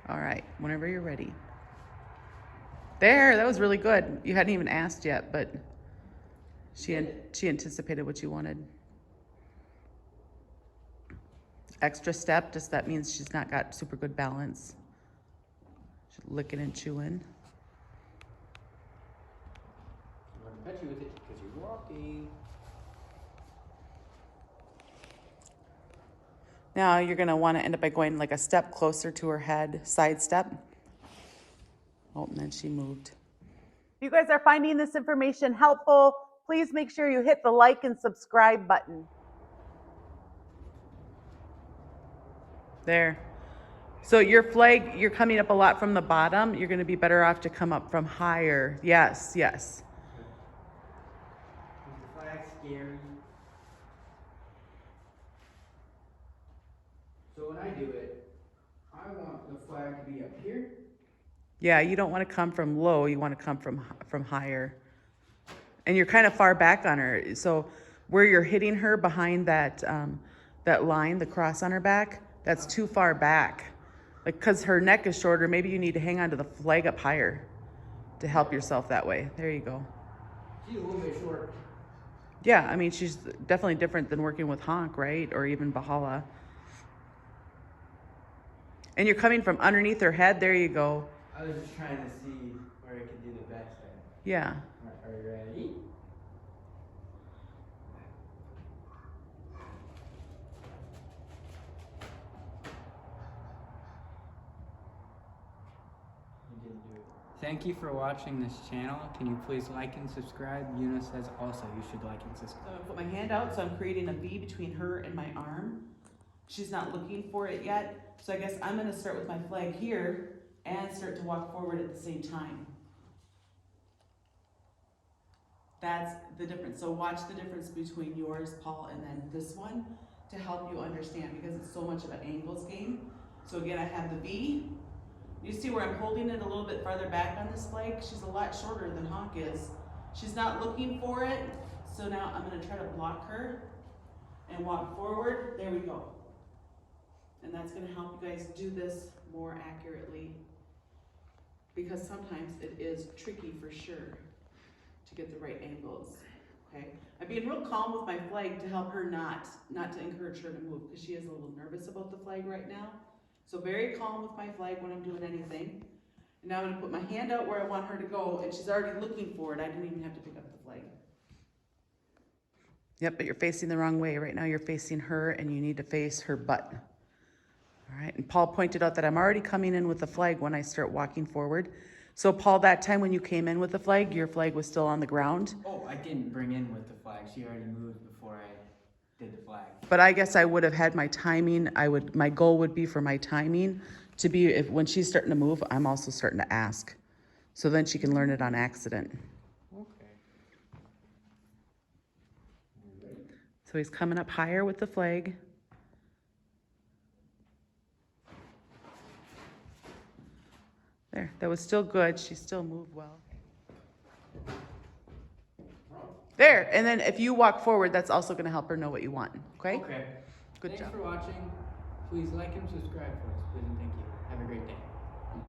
All right, whenever you're ready. There, that was really good. You hadn't even asked yet, but she anticipated what you wanted. Extra step, just that means she's not got super good balance. She's licking and chewing. I'm going to pet you with it because you're walking. Now you're gonna wanna end up by going like a step closer to her head, side step. Oh, and then she moved. If you guys are finding this information helpful, please make sure you hit the like and subscribe button. There. So your flag, you're coming up a lot from the bottom. You're gonna be better off to come up from higher. Yes, yes. Is the flag scary? So when I do it, I want the flag to be up here. Yeah, you don't want to come from low. You want to come from higher. And you're kind of far back on her. So where you're hitting her behind that that line, the cross on her back, that's too far back. Like, because her neck is shorter, maybe you need to hang on to the flag up higher to help yourself that way. There you go. She's a little bit short. Yeah, I mean, she's definitely different than working with honk, right? Or even Bahala. And you're coming from underneath her head. There you go. I was just trying to see where I could do the best. Yeah. Are you ready? Thank you for watching this channel. Can you please like and subscribe? Yuna says also you should like and So subscribe. I'm gonna put my hand out, so I'm creating a V between her and my arm. She's not looking for it yet, so I guess I'm gonna start with my flag here and start to walk forward at the same time. That's the difference. So watch the difference between yours, Paul, and then this one to help you understand, because it's so much of an angles game. So again, I have the V. You see where I'm holding it a little bit farther back on this flag? She's a lot shorter than honk is. She's not looking for it, so now I'm gonna try to block her and walk forward. There we go. And that's gonna help you guys do this more accurately, because sometimes it is tricky for sure to get the right angles, okay? I'm being real calm with my flag to help her not to encourage her to move, because she is a little nervous about the flag right now. So very calm with my flag when I'm doing anything. And now I'm gonna put my hand out where I want her to go, and she's already looking for it. I didn't even have to pick up the flag. Yep, but you're facing the wrong way. Right now you're facing her, and you need to face her butt. All right, and Paul pointed out that I'm already coming in with the flag when I start walking forward. So Paul, that time when you came in with the flag, your flag was still on the ground. Oh, I didn't bring in with the flag. She already moved before I did the flag. But I guess I would have had my timing. My goal would be for my timing to be, if when she's starting to move, I'm also starting to ask. So then she can learn it on accident. Okay. So he's coming up higher with the flag. There, that was still good. She still moved well. There, and then if you walk forward, that's also going to help her know what you want, okay? Okay. Good job. Thanks for watching. Please like and subscribe for us, please, and thank you. Have a great day.